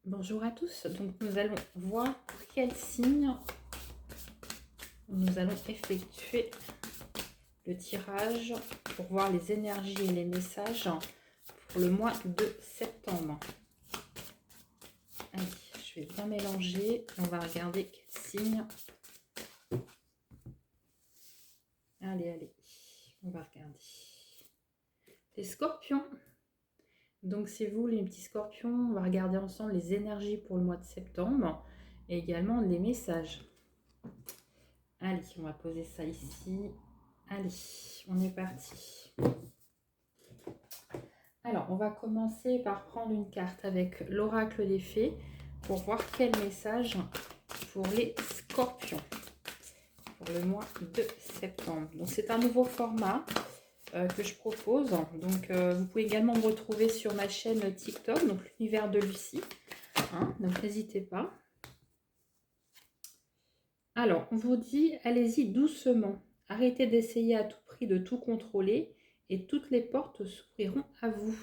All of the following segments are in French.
Bonjour à tous, donc nous allons voir pour quel signe nous allons effectuer le tirage pour voir les énergies et les messages pour le mois de septembre. Allez, je vais bien mélanger, on va regarder quel signe. Allez, on va regarder. Les scorpions. Donc c'est vous les petits scorpions, on va regarder ensemble les énergies pour le mois de septembre et également les messages. Allez, on va poser ça ici. Allez, on est parti. Alors, on va commencer par prendre une carte avec l'oracle des fées pour voir quel message pour les scorpions pour le mois de septembre. Donc, c'est un nouveau format que je propose. Donc, vous pouvez également me retrouver sur ma chaîne TikTok, donc l'univers de Lucie. Donc, n'hésitez pas. Alors, on vous dit, allez-y doucement. Arrêtez d'essayer à tout prix de tout contrôler et toutes les portes s'ouvriront à vous.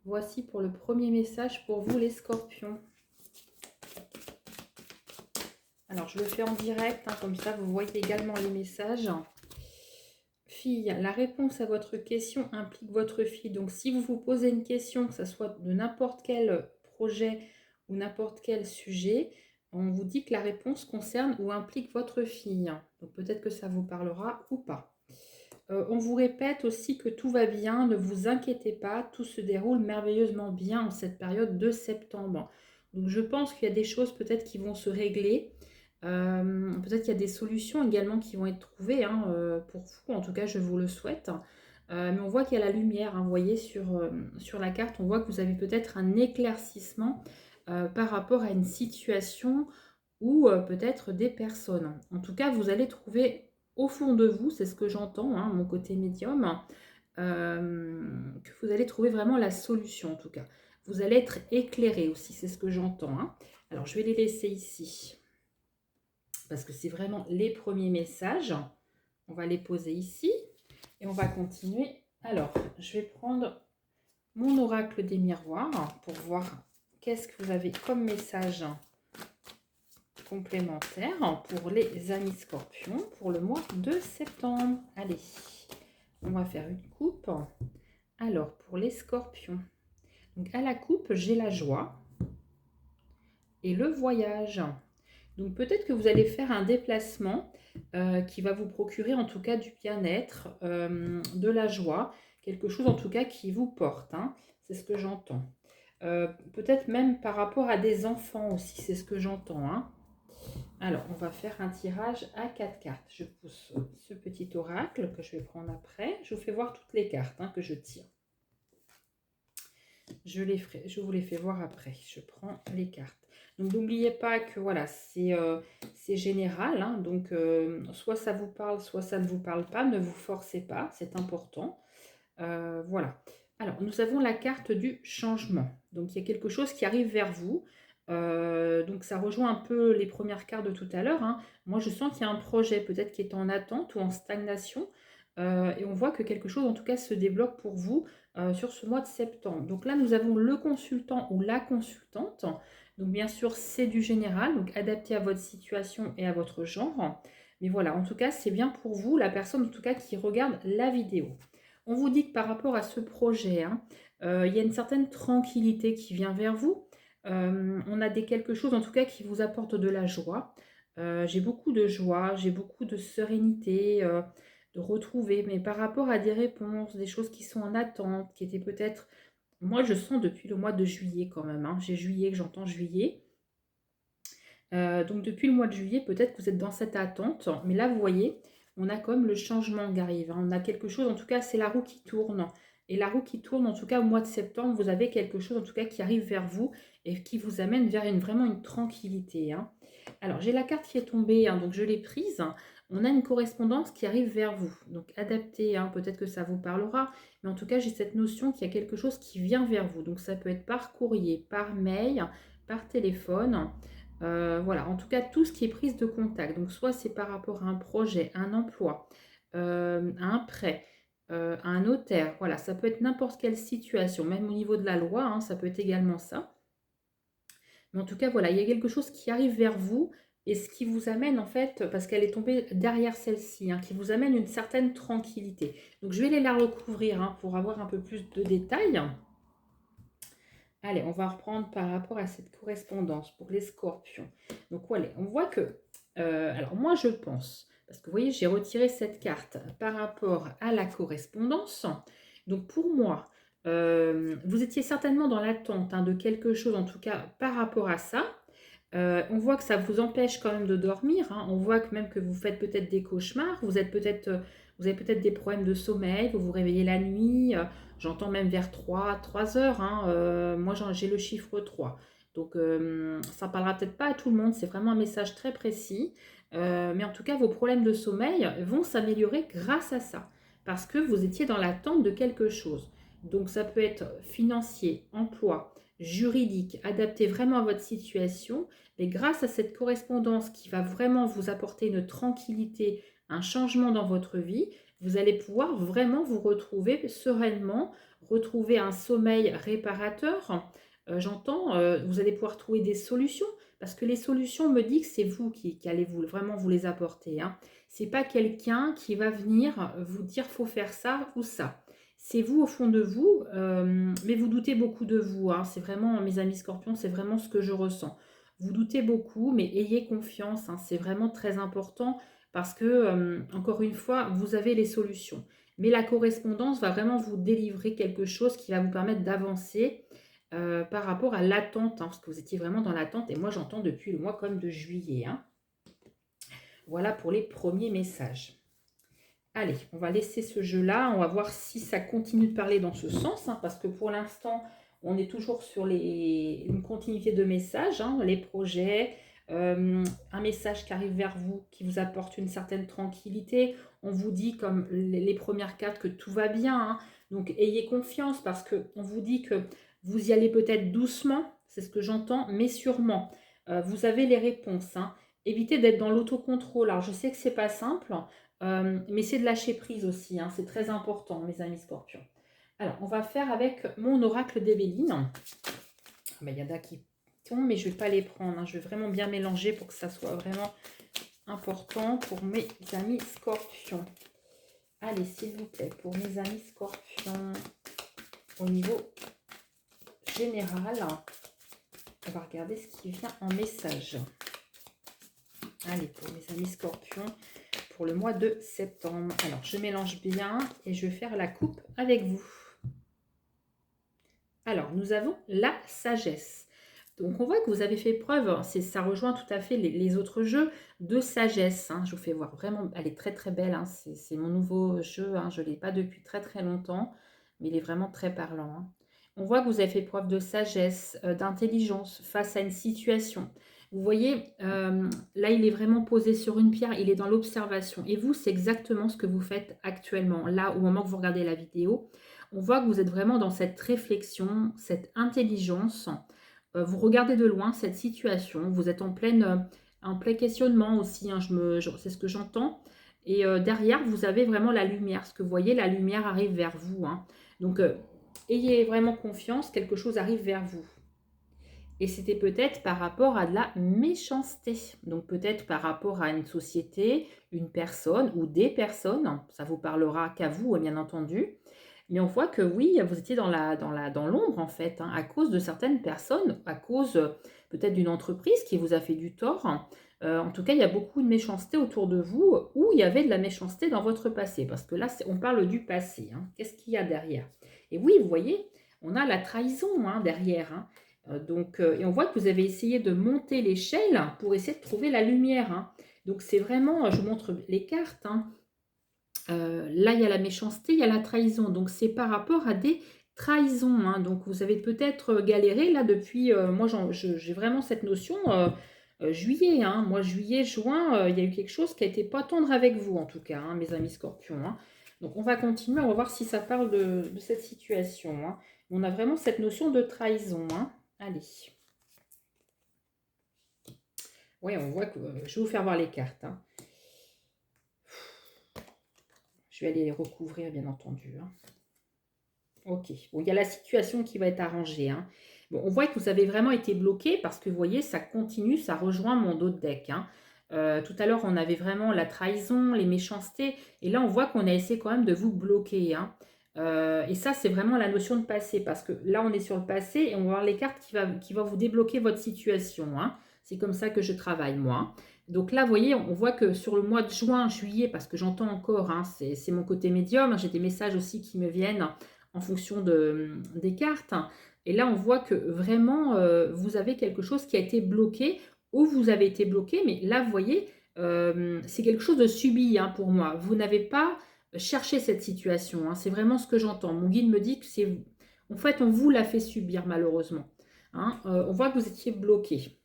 Voici pour le premier message pour vous les scorpions. Alors, je le fais en direct, comme ça vous voyez également les messages. Fille, la réponse à votre question implique votre fille. Donc, si vous vous posez une question, que ce soit de n'importe quel projet ou n'importe quel sujet, on vous dit que la réponse concerne ou implique votre fille. Donc, peut-être que ça vous parlera ou pas. On vous répète aussi que tout va bien, ne vous inquiétez pas, tout se déroule merveilleusement bien en cette période de septembre. Donc je pense qu'il y a des choses peut-être qui vont se régler. Peut-être qu'il y a des solutions également qui vont être trouvées pour vous, en tout cas je vous le souhaite. Mais on voit qu'il y a la lumière, vous voyez sur la carte, on voit que vous avez peut-être un éclaircissement par rapport à une situation ou peut-être des personnes. En tout cas, vous allez trouver au fond de vous, c'est ce que j'entends, mon côté médium, que vous allez trouver vraiment la solution en tout cas. Vous allez être éclairé aussi, c'est ce que j'entends. Alors, je vais les laisser ici, parce que c'est vraiment les premiers messages. On va les poser ici, et on va continuer. Alors, je vais prendre mon oracle des miroirs, pour voir qu'est-ce que vous avez comme message complémentaire pour les amis scorpions pour le mois de septembre. Allez, on va faire une coupe. Alors, pour les scorpions, donc à la coupe, j'ai la joie et le voyage. Donc peut-être que vous allez faire un déplacement qui va vous procurer en tout cas du bien-être, de la joie, quelque chose en tout cas qui vous porte. C'est ce que j'entends. Peut-être même par rapport à des enfants aussi, c'est ce que j'entends. Alors, on va faire un tirage à 4 cartes. Je pousse ce petit oracle que je vais prendre après. Je vous fais voir toutes les cartes que je tire. Je vous les fais voir après. Je prends les cartes. Donc, n'oubliez pas que voilà, c'est général. Donc, soit ça vous parle, soit ça ne vous parle pas. Ne vous forcez pas, c'est important. Voilà. Alors, nous avons la carte du changement. Donc, il y a quelque chose qui arrive vers vous. Donc, ça rejoint un peu les premières cartes de tout à l'heure. Moi, je sens qu'il y a un projet peut-être qui est en attente ou en stagnation. Et on voit que quelque chose, en tout cas, se débloque pour vous sur ce mois de septembre. Donc là, nous avons le consultant ou la consultante. Donc, bien sûr, c'est du général, donc adapté à votre situation et à votre genre. Mais voilà, en tout cas, c'est bien pour vous, la personne, en tout cas, qui regarde la vidéo. On vous dit que par rapport à ce projet, il y a une certaine tranquillité qui vient vers vous. On a quelque chose en tout cas qui vous apporte de la joie. J'ai beaucoup de joie, j'ai beaucoup de sérénité, de retrouver, mais par rapport à des réponses, des choses qui sont en attente, qui étaient peut-être... Moi, je sens depuis le mois de juillet quand même. J'ai juillet que j'entends juillet. Donc depuis le mois de juillet, peut-être que vous êtes dans cette attente. Mais là, vous voyez, on a quand même le changement qui arrive. On a quelque chose, en tout cas, c'est la roue qui tourne. Et la roue qui tourne, en tout cas, au mois de septembre, vous avez quelque chose, en tout cas, qui arrive vers vous et qui vous amène vers vraiment une tranquillité. Alors, j'ai la carte qui est tombée, donc je l'ai prise. On a une correspondance qui arrive vers vous. Donc, adaptée, peut-être que ça vous parlera. Mais en tout cas, j'ai cette notion qu'il y a quelque chose qui vient vers vous. Donc, ça peut être par courrier, par mail, par téléphone. Voilà, en tout cas, tout ce qui est prise de contact. Donc, soit c'est par rapport à un projet, un emploi, à un prêt, à un notaire. Voilà, ça peut être n'importe quelle situation, même au niveau de la loi, ça peut être également ça. Mais en tout cas, voilà, il y a quelque chose qui arrive vers vous et ce qui vous amène en fait, parce qu'elle est tombée derrière celle-ci, hein, qui vous amène une certaine tranquillité. Donc je vais aller la recouvrir hein, pour avoir un peu plus de détails. Allez, on va reprendre par rapport à cette correspondance pour les scorpions. Donc voilà, on voit que, alors moi je pense, parce que vous voyez, j'ai retiré cette carte par rapport à la correspondance. Donc pour moi, vous étiez certainement dans l'attente hein, de quelque chose, en tout cas par rapport à ça. On voit que ça vous empêche quand même de dormir, hein. On voit que même que vous faites peut-être des cauchemars, vous avez peut-être des problèmes de sommeil, vous vous réveillez la nuit, j'entends même vers 3 heures, hein, moi j'ai le chiffre 3. Donc ça ne parlera peut-être pas à tout le monde, c'est vraiment un message très précis. Mais en tout cas, vos problèmes de sommeil vont s'améliorer grâce à ça, parce que vous étiez dans l'attente de quelque chose. Donc ça peut être financier, emploi, juridique, adapté vraiment à votre situation. Mais grâce à cette correspondance qui va vraiment vous apporter une tranquillité, un changement dans votre vie, vous allez pouvoir vraiment vous retrouver sereinement, retrouver un sommeil réparateur. J'entends, vous allez pouvoir trouver des solutions parce que les solutions me disent que c'est vous qui allez vraiment vous les apporter. Hein. Ce n'est pas quelqu'un qui va venir vous dire faut faire ça ou ça. C'est vous au fond de vous, mais vous doutez beaucoup de vous. Hein. C'est vraiment, mes amis scorpions, c'est vraiment ce que je ressens. Vous doutez beaucoup, mais ayez confiance, hein, c'est vraiment très important parce que, encore une fois, vous avez les solutions. Mais la correspondance va vraiment vous délivrer quelque chose qui va vous permettre d'avancer par rapport à l'attente, hein, parce que vous étiez vraiment dans l'attente, et moi j'entends depuis le mois comme de juillet. Hein. Voilà pour les premiers messages. Allez, on va laisser ce jeu-là, on va voir si ça continue de parler dans ce sens, hein, parce que pour l'instant, on est toujours sur une continuité de messages, hein, les projets, un message qui arrive vers vous, qui vous apporte une certaine tranquillité. On vous dit, comme les premières cartes, que tout va bien. Hein. Donc, ayez confiance parce qu'on vous dit que vous y allez peut-être doucement, c'est ce que j'entends, mais sûrement. Vous avez les réponses. Hein. Évitez d'être dans l'autocontrôle. Alors, je sais que ce n'est pas simple, mais c'est de lâcher prise aussi. Hein. C'est très important, mes amis scorpions. Alors, on va faire avec mon oracle d'Ébéline. Il y en a qui tombent, mais je ne vais pas les prendre. Hein. Je vais vraiment bien mélanger pour que ça soit vraiment important pour mes amis scorpions. Allez, s'il vous plaît, pour mes amis scorpions, au niveau général, on va regarder ce qui vient en message. Allez, pour mes amis scorpions, pour le mois de septembre. Alors, je mélange bien et je vais faire la coupe avec vous. Alors, nous avons la sagesse. Donc, on voit que vous avez fait preuve, ça rejoint tout à fait les autres jeux, de sagesse. Hein. Je vous fais voir vraiment, elle est très très belle. Hein. C'est mon nouveau jeu, hein. Je ne l'ai pas depuis très très longtemps, mais il est vraiment très parlant. Hein. On voit que vous avez fait preuve de sagesse, d'intelligence face à une situation. Vous voyez, là, il est vraiment posé sur une pierre, il est dans l'observation. Et vous, c'est exactement ce que vous faites actuellement. Là, au moment que vous regardez la vidéo, on voit que vous êtes vraiment dans cette réflexion, cette intelligence. Vous regardez de loin cette situation, vous êtes en plein questionnement aussi, hein, c'est ce que j'entends. Et derrière, vous avez vraiment la lumière. Ce que vous voyez, la lumière arrive vers vous. Hein. Donc, ayez vraiment confiance, quelque chose arrive vers vous. Et c'était peut-être par rapport à de la méchanceté. Donc peut-être par rapport à une société, une personne ou des personnes. Ça vous parlera qu'à vous, bien entendu. Mais on voit que oui, vous étiez dans l'ombre en fait, hein, à cause de certaines personnes, à cause peut-être d'une entreprise qui vous a fait du tort. En tout cas, il y a beaucoup de méchanceté autour de vous ou il y avait de la méchanceté dans votre passé. Parce que là, on parle du passé. Hein. Qu'est-ce qu'il y a derrière? Et oui, vous voyez, on a la trahison hein, derrière. Hein. Et on voit que vous avez essayé de monter l'échelle pour essayer de trouver la lumière. Hein. Donc c'est vraiment, je vous montre les cartes. Hein. Là, il y a la méchanceté, il y a la trahison. Donc, c'est par rapport à des trahisons. Hein. Donc, vous avez peut-être galéré là depuis... moi, j'ai vraiment cette notion juillet. Hein. Moi, juillet, juin, il y a eu quelque chose qui n'a été pas tendre avec vous, en tout cas, hein, mes amis scorpions. Hein. Donc, on va continuer. On va voir si ça parle de cette situation. Hein. On a vraiment cette notion de trahison. Hein. Allez. Oui, on voit que... je vais vous faire voir les cartes. Hein. Je vais aller les recouvrir, bien entendu. Hein. Ok, bon, il y a la situation qui va être arrangée. Hein. Bon, on voit que vous avez vraiment été bloqué parce que vous voyez, ça continue, ça rejoint mon dos de deck, hein. Tout à l'heure, on avait vraiment la trahison, les méchancetés. Et là, on voit qu'on a essayé quand même de vous bloquer, hein. Et ça, c'est vraiment la notion de passé. Parce que là, on est sur le passé et on va voir les cartes qui vont vous débloquer votre situation, hein. C'est comme ça que je travaille, moi, hein. Donc là, vous voyez, on voit que sur le mois de juin, juillet, parce que j'entends encore, hein, c'est mon côté médium, hein, j'ai des messages aussi qui me viennent en fonction des cartes. Et là, on voit que vraiment, vous avez quelque chose qui a été bloqué ou vous avez été bloqué. Mais là, vous voyez, c'est quelque chose de subi, hein, pour moi. Vous n'avez pas cherché cette situation, hein. C'est vraiment ce que j'entends. Mon guide me dit que c'est... En fait, on vous l'a fait subir, malheureusement, hein. On voit que vous étiez bloqué.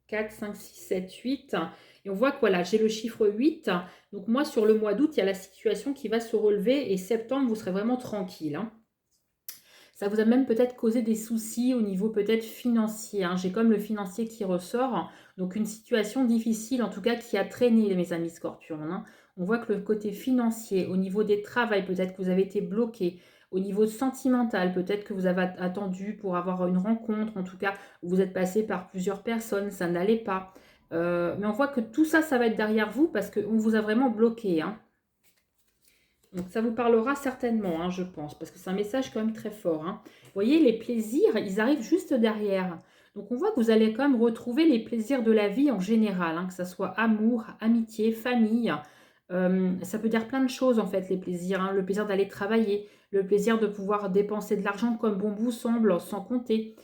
4, 5, 6, 7, 8. Et on voit que voilà, j'ai le chiffre 8. Donc moi, sur le mois d'août, il y a la situation qui va se relever. Et septembre, vous serez vraiment tranquille, hein. Ça vous a même peut-être causé des soucis au niveau peut-être financier, hein. J'ai comme le financier qui ressort. Donc une situation difficile, en tout cas, qui a traîné, mes amis scorpions, hein. On voit que le côté financier, au niveau des travails, peut-être que vous avez été bloqué. Au niveau sentimental, peut-être que vous avez attendu pour avoir une rencontre. En tout cas, vous êtes passé par plusieurs personnes, ça n'allait pas. Mais on voit que tout ça, ça va être derrière vous parce qu'on vous a vraiment bloqué, hein. Donc ça vous parlera certainement, hein, je pense, parce que c'est un message quand même très fort, hein. Vous voyez, les plaisirs, ils arrivent juste derrière. Donc on voit que vous allez quand même retrouver les plaisirs de la vie en général, hein, que ce soit amour, amitié, famille. Ça peut dire plein de choses en fait, les plaisirs, hein. Le plaisir d'aller travailler, le plaisir de pouvoir dépenser de l'argent comme bon vous semble, sans compter.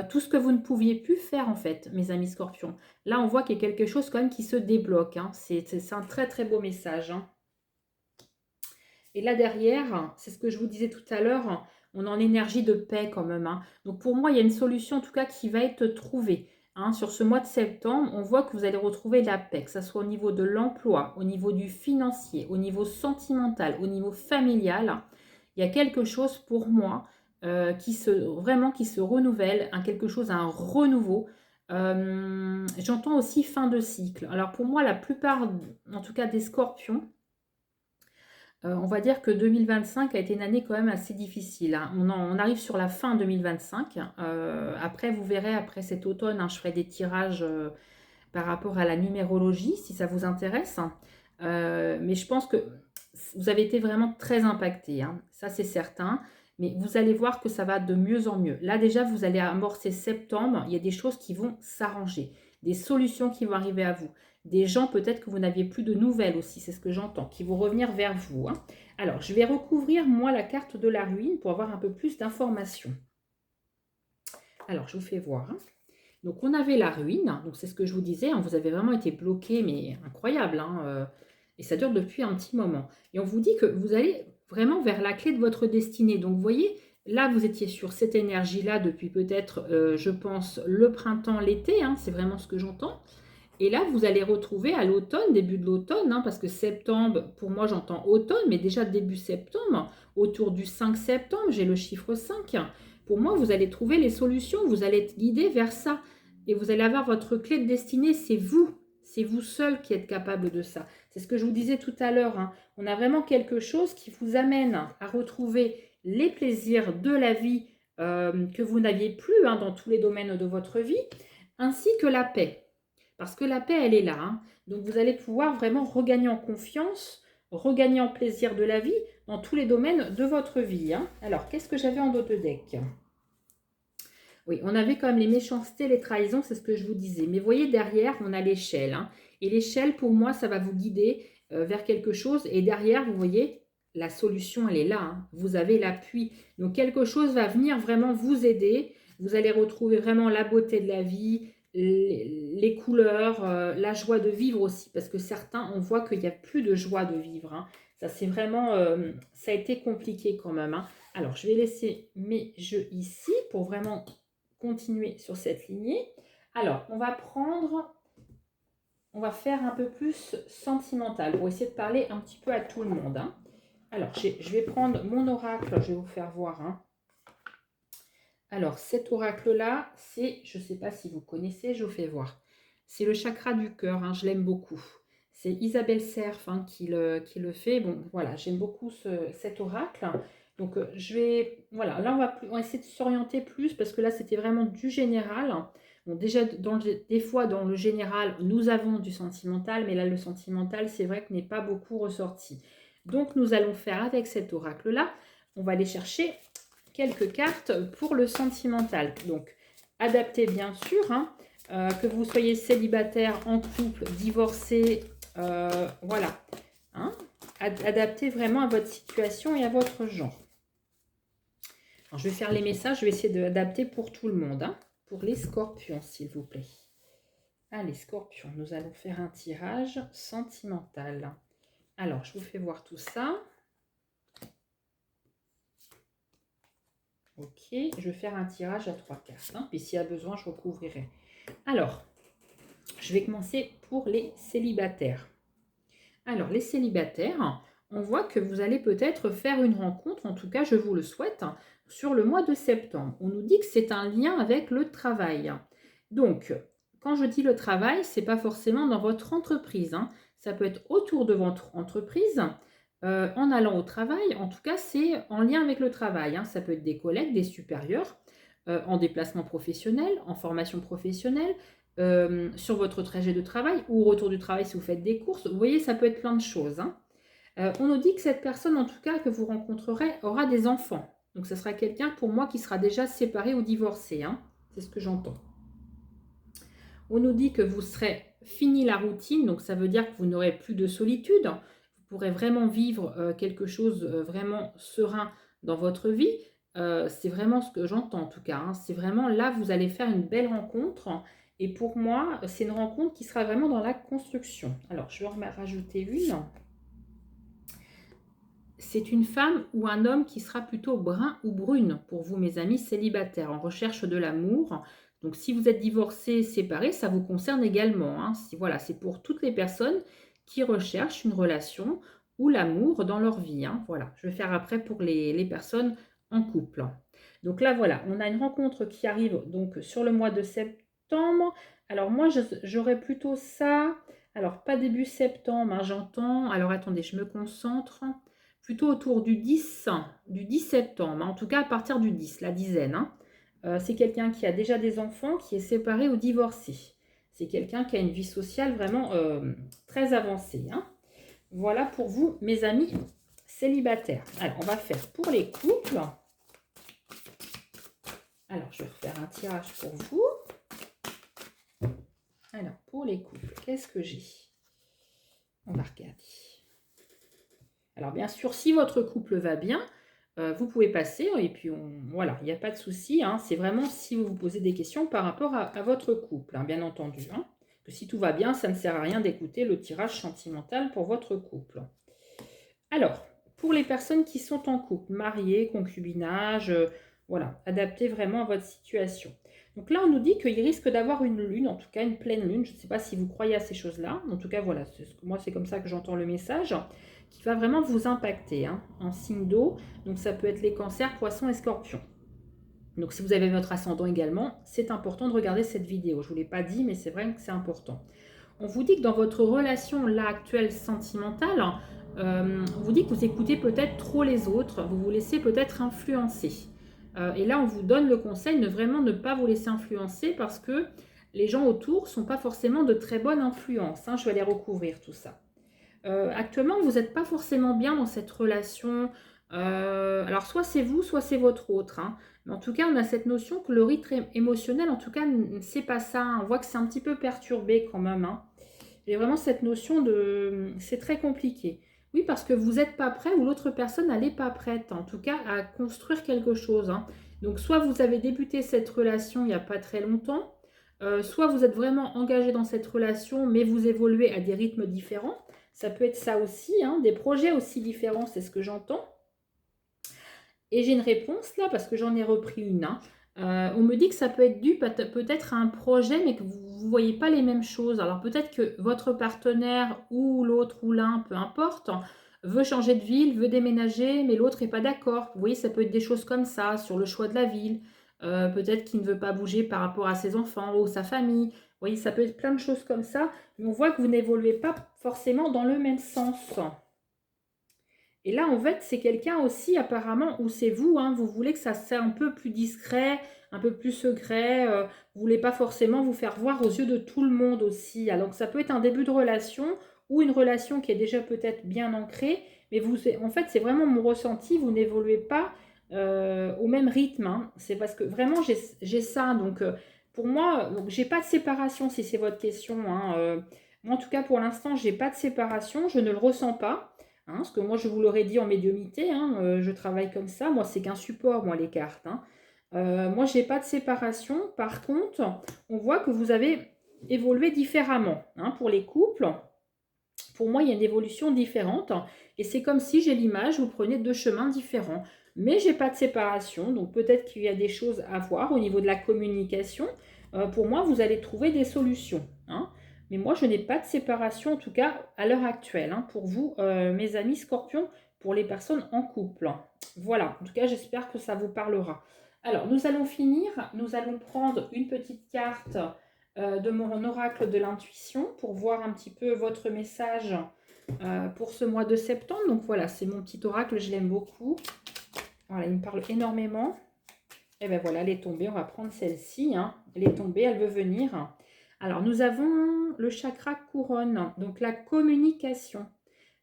Tout ce que vous ne pouviez plus faire en fait, mes amis scorpions. Là, on voit qu'il y a quelque chose quand même qui se débloque, hein. C'est un très très beau message, hein. Et là derrière, c'est ce que je vous disais tout à l'heure, on est en énergie de paix quand même, hein. Donc pour moi, il y a une solution en tout cas qui va être trouvée, hein. Sur ce mois de septembre, on voit que vous allez retrouver la paix, que ce soit au niveau de l'emploi, au niveau du financier, au niveau sentimental, au niveau familial. Il y a quelque chose pour moi vraiment qui se renouvelle, hein, quelque chose, un renouveau. J'entends aussi fin de cycle. Alors pour moi, la plupart, en tout cas des scorpions, on va dire que 2025 a été une année quand même assez difficile, hein. On arrive sur la fin 2025. Après, vous verrez, après cet automne, hein, je ferai des tirages par rapport à la numérologie, si ça vous intéresse. Mais je pense que vous avez été vraiment très impacté, hein. Ça c'est certain. Mais vous allez voir que ça va de mieux en mieux. Là déjà, vous allez amorcer septembre. Il y a des choses qui vont s'arranger, des solutions qui vont arriver à vous. Des gens peut-être que vous n'aviez plus de nouvelles aussi, c'est ce que j'entends, qui vont revenir vers vous, hein. Alors, je vais recouvrir moi la carte de la ruine pour avoir un peu plus d'informations. Alors, je vous fais voir, hein. Donc, on avait la ruine, donc c'est ce que je vous disais, hein, vous avez vraiment été bloqué, mais incroyable, hein, et ça dure depuis un petit moment. Et on vous dit que vous allez vraiment vers la clé de votre destinée. Donc, vous voyez, là, vous étiez sur cette énergie-là depuis peut-être, je pense, le printemps, l'été, hein, c'est vraiment ce que j'entends. Et là, vous allez retrouver à l'automne, début de l'automne, hein, parce que septembre, pour moi, j'entends automne, mais déjà début septembre, autour du 5 septembre, j'ai le chiffre 5. Pour moi, vous allez trouver les solutions, vous allez être guidé vers ça. Et vous allez avoir votre clé de destinée, c'est vous. C'est vous seul qui êtes capable de ça. C'est ce que je vous disais tout à l'heure, hein. On a vraiment quelque chose qui vous amène à retrouver les plaisirs de la vie que vous n'aviez plus, hein, dans tous les domaines de votre vie, ainsi que la paix. Parce que la paix, elle est là, hein. Donc vous allez pouvoir vraiment regagner en confiance, regagner en plaisir de la vie dans tous les domaines de votre vie, hein. Alors, qu'est-ce que j'avais en dos de deck? Oui, on avait quand même les méchancetés, les trahisons, c'est ce que je vous disais. Mais voyez, derrière, on a l'échelle, hein. Et l'échelle, pour moi, ça va vous guider vers quelque chose. Et derrière, vous voyez, la solution, elle est là, hein. Vous avez l'appui. Donc, quelque chose va venir vraiment vous aider. Vous allez retrouver vraiment la beauté de la vie, les couleurs, la joie de vivre aussi. Parce que certains, on voit qu'il n'y a plus de joie de vivre, hein. Ça, c'est vraiment... ça a été compliqué quand même, hein. Alors, je vais laisser mes jeux ici pour vraiment continuer sur cette lignée. Alors, on va faire un peu plus sentimental pour essayer de parler un petit peu à tout le monde, hein. Alors, je vais prendre mon oracle, je vais vous faire voir, hein. Alors, cet oracle-là, c'est, je ne sais pas si vous connaissez, je vous fais voir. C'est le chakra du cœur, hein, je l'aime beaucoup. C'est Isabelle Serf, hein, qui le fait. Bon, voilà, j'aime beaucoup cet oracle. Donc, voilà, là, on va essayer de s'orienter plus parce que là, c'était vraiment du général. Bon, déjà, des fois, dans le général, nous avons du sentimental, mais là, le sentimental, c'est vrai que n'est pas beaucoup ressorti. Donc, nous allons faire avec cet oracle-là, on va aller chercher quelques cartes pour le sentimental. Donc, adapté, bien sûr, hein, que vous soyez célibataire, en couple, divorcé, voilà. Hein, adapté vraiment à votre situation et à votre genre. Alors, je vais faire les messages, je vais essayer d'adapter pour tout le monde. Hein, pour les scorpions, s'il vous plaît. Allez, scorpions, nous allons faire un tirage sentimental. Alors, je vous fais voir tout ça. Ok, je vais faire un tirage à 3 cartes. Hein, puis s'il y a besoin, je recouvrirai. Alors, je vais commencer pour les célibataires. Alors, les célibataires, on voit que vous allez peut-être faire une rencontre, en tout cas, je vous le souhaite, sur le mois de septembre. On nous dit que c'est un lien avec le travail. Donc, quand je dis le travail, ce n'est pas forcément dans votre entreprise. Hein. Ça peut être autour de votre entreprise, en allant au travail. En tout cas, c'est en lien avec le travail. Hein. Ça peut être des collègues, des supérieurs, en déplacement professionnel, en formation professionnelle, sur votre trajet de travail ou au retour du travail si vous faites des courses. Vous voyez, ça peut être plein de choses. Hein. On nous dit que cette personne, en tout cas, que vous rencontrerez, aura des enfants. Donc, ce sera quelqu'un, pour moi, qui sera déjà séparé ou divorcé. Hein. C'est ce que j'entends. On nous dit que vous serez fini la routine, donc ça veut dire que vous n'aurez plus de solitude. Vous pourrez vraiment vivre quelque chose vraiment serein dans votre vie. C'est vraiment ce que j'entends en tout cas. Hein. C'est vraiment là, vous allez faire une belle rencontre. Et pour moi, c'est une rencontre qui sera vraiment dans la construction. Alors, je vais en rajouter une. C'est une femme ou un homme qui sera plutôt brun ou brune pour vous, mes amis célibataires, en recherche de l'amour. Donc, si vous êtes divorcé, séparé, ça vous concerne également. Hein. Voilà, c'est pour toutes les personnes qui recherchent une relation ou l'amour dans leur vie. Hein. Voilà, je vais faire après pour les personnes en couple. Donc là, voilà, on a une rencontre qui arrive donc sur le mois de septembre. Alors moi, j'aurais plutôt ça. Alors, pas début septembre, hein, j'entends. Alors, attendez, je me concentre plutôt autour du 10 septembre, en tout cas à partir du 10, la dizaine. Hein. C'est quelqu'un qui a déjà des enfants, qui est séparé ou divorcé. C'est quelqu'un qui a une vie sociale vraiment très avancée. Hein. Voilà pour vous, mes amis célibataires. Alors, on va faire pour les couples. Alors, je vais refaire un tirage pour vous. Alors, pour les couples, qu'est-ce que j'ai? On va regarder. Alors bien sûr, si votre couple va bien, vous pouvez passer et puis voilà, il n'y a pas de souci. Hein, c'est vraiment si vous vous posez des questions par rapport à votre couple, hein, bien entendu. Hein, que si tout va bien, ça ne sert à rien d'écouter le tirage sentimental pour votre couple. Alors, pour les personnes qui sont en couple, mariés, concubinage, voilà, adaptez vraiment à votre situation. Donc là, on nous dit qu'il risque d'avoir une lune, en tout cas une pleine lune. Je ne sais pas si vous croyez à ces choses-là. En tout cas, voilà, moi, c'est comme ça que j'entends le message, qui va vraiment vous impacter hein, en signe d'eau. Donc ça peut être les cancers, poissons et scorpions. Donc si vous avez votre ascendant également, c'est important de regarder cette vidéo. Je ne vous l'ai pas dit, mais c'est vrai que c'est important. On vous dit que dans votre relation là actuelle sentimentale, on vous dit que vous écoutez peut-être trop les autres, vous vous laissez peut-être influencer. Et là, on vous donne le conseil de vraiment ne pas vous laisser influencer parce que les gens autour ne sont pas forcément de très bonne influence. Hein, je vais aller recouvrir tout ça. Actuellement, vous n'êtes pas forcément bien dans cette relation. Alors, soit c'est vous, soit c'est votre autre. Hein. Mais en tout cas, on a cette notion que le rythme émotionnel, en tout cas, c'est pas ça. On voit que c'est un petit peu perturbé quand même. Hein. J'ai vraiment cette notion de... C'est très compliqué. Oui, parce que vous n'êtes pas prêt ou l'autre personne, elle n'est pas prête, en tout cas, à construire quelque chose. Hein. Donc, soit vous avez débuté cette relation il n'y a pas très longtemps, soit vous êtes vraiment engagé dans cette relation, mais vous évoluez à des rythmes différents. Ça peut être ça aussi, hein, des projets aussi différents, c'est ce que j'entends. Et j'ai une réponse là, parce que j'en ai repris une. Hein. On me dit que ça peut être dû peut-être à un projet, mais que vous ne voyez pas les mêmes choses. Alors peut-être que votre partenaire ou l'autre ou l'un, peu importe, veut changer de ville, veut déménager, mais l'autre n'est pas d'accord. Vous voyez, ça peut être des choses comme ça, sur le choix de la ville. Peut-être qu'il ne veut pas bouger par rapport à ses enfants ou sa famille. Vous voyez, ça peut être plein de choses comme ça. Mais on voit que vous n'évoluez pas forcément dans le même sens. Et là, en fait, c'est quelqu'un aussi apparemment, ou c'est vous, hein, vous voulez que ça soit un peu plus discret, un peu plus secret, vous voulez pas forcément vous faire voir aux yeux de tout le monde aussi. Alors que ça peut être un début de relation ou une relation qui est déjà peut-être bien ancrée, mais vous, en fait, c'est vraiment mon ressenti, vous n'évoluez pas au même rythme, hein. C'est parce que vraiment, j'ai ça. Donc, pour moi, donc, j'ai pas de séparation si c'est votre question, hein. Moi, en tout cas, pour l'instant, j'ai pas de séparation, je ne le ressens pas. Hein, parce que moi, je vous l'aurais dit en médiumnité, hein, je travaille comme ça. Moi, c'est qu'un support, moi, les cartes, hein. Moi, je n'ai pas de séparation. Par contre, on voit que vous avez évolué différemment, hein, pour les couples. Pour moi, il y a une évolution différente. Et c'est comme si j'ai l'image, vous prenez deux chemins différents. Mais je n'ai pas de séparation. Donc, peut-être qu'il y a des choses à voir au niveau de la communication. Pour moi, vous allez trouver des solutions, hein. Mais moi, je n'ai pas de séparation, en tout cas à l'heure actuelle, hein, pour vous, mes amis scorpions, pour les personnes en couple. Voilà, en tout cas, j'espère que ça vous parlera. Alors, nous allons finir. Nous allons prendre une petite carte de mon oracle de l'intuition pour voir un petit peu votre message pour ce mois de septembre. Donc voilà, c'est mon petit oracle, je l'aime beaucoup. Voilà, il me parle énormément. Et bien voilà, elle est tombée, on va prendre celle-ci, hein. Elle est tombée, elle veut venir. Alors, nous avons le chakra couronne, donc la communication.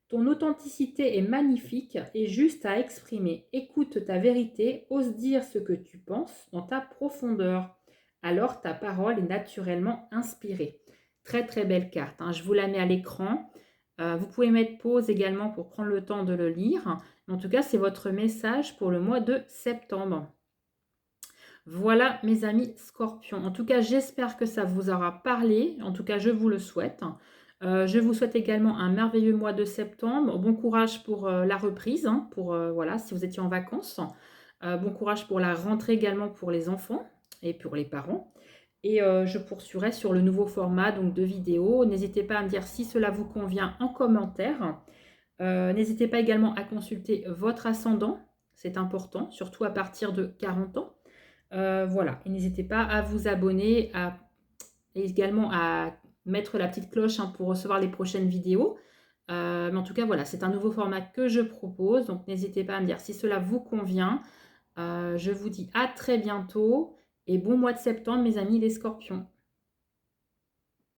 Ton authenticité est magnifique et juste à exprimer. Écoute ta vérité, ose dire ce que tu penses dans ta profondeur. Alors ta parole est naturellement inspirée. Très très belle carte, hein. Je vous la mets à l'écran. Vous pouvez mettre pause également pour prendre le temps de le lire. En tout cas, c'est votre message pour le mois de septembre. Voilà mes amis scorpions. En tout cas, j'espère que ça vous aura parlé. En tout cas, je vous le souhaite. Je vous souhaite également un merveilleux mois de septembre. Bon courage pour la reprise, hein, pour voilà, si vous étiez en vacances. Bon courage pour la rentrée également pour les enfants et pour les parents. Et je poursuivrai sur le nouveau format donc, de vidéo. N'hésitez pas à me dire si cela vous convient en commentaire. N'hésitez pas également à consulter votre ascendant. C'est important, surtout à partir de 40 ans. Voilà, et n'hésitez pas à vous abonner et également à mettre la petite cloche, hein, pour recevoir les prochaines vidéos. Mais en tout cas, voilà, c'est un nouveau format que je propose. Donc, n'hésitez pas à me dire si cela vous convient. Je vous dis à très bientôt et bon mois de septembre, mes amis les scorpions.